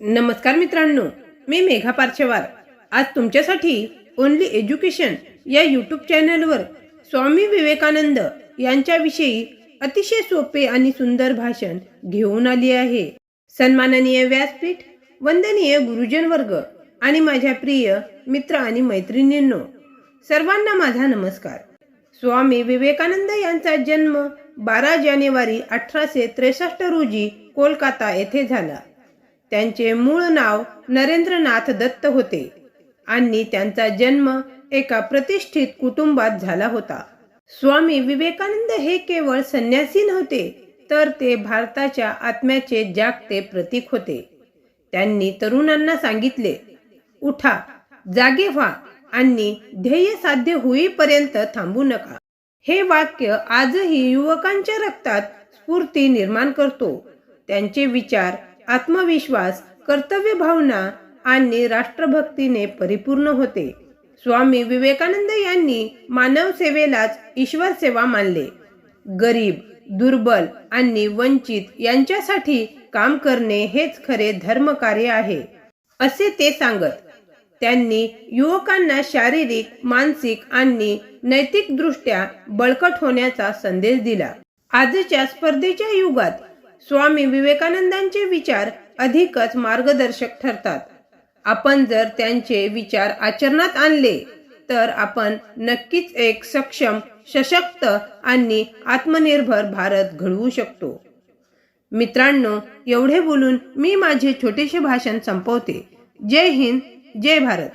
नमस्कार मित्रांनो, मी मेघा पारचेवार आज तुमच्यासाठी ओनली एज्युकेशन या यूट्यूब चॅनलवर स्वामी विवेकानंद यांच्याविषयी अतिशय सोपे आणि सुंदर भाषण घेऊन आली आहे। सन्माननीय व्यासपीठ, वंदनीय गुरुजन वर्ग आणि माझ्या प्रिय मित्र आणि मैत्रिणींनो, सर्वांना माझा नमस्कार। स्वामी विवेकानंद यांचा जन्म 12 जानेवारी 1863 रोजी कोलकाता येथे झाला। त्यांचे मूळ नाव नरेंद्रनाथ दत्त होते आणि त्यांचा जन्म एका प्रतिष्ठित कुटुंबात झाला होता। स्वामी विवेकानंद हे केवळ संन्यासी नव्हते, तर ते भारताच्या आत्म्याचे जागते प्रतीक होते। त्यांनी तरुणांना सांगितले, उठा, जागे व्हा आणि ध्येय साध्य होईपर्यंत थांबू नका। हे वाक्य आजही युवकांच्या रक्तात स्फूर्ती निर्माण करतो। त्यांचे विचार आत्मविश्वास, कर्तव्य भावना आणि राष्ट्रभक्तीने परिपूर्ण होते। स्वामी विवेकानंद यांनी मानव सेवेलाच ईश्वर सेवा मानले। गरीब, दुर्बल आणि वंचित यांच्यासाठी काम करणे हेच खरे धर्मकार्य आहे, असे ते सांगत। त्यांनी युवकांना शारीरिक, मानसिक आणि नैतिकदृष्ट्या बळकट होण्याचा संदेश दिला। आजच्या स्पर्धेच्या युगात स्वामी विवेकानंदांचे विचार अधिकच मार्गदर्शक ठरतात। आपण जर त्यांचे विचार आचरणात आणले तर आपण नक्कीच एक सक्षम, सशक्त आणि आत्मनिर्भर भारत घडवू शकतो। मित्रांनो, एवढे बोलून मी माझे छोटेसे भाषण संपवते। जय हिंद, जय भारत।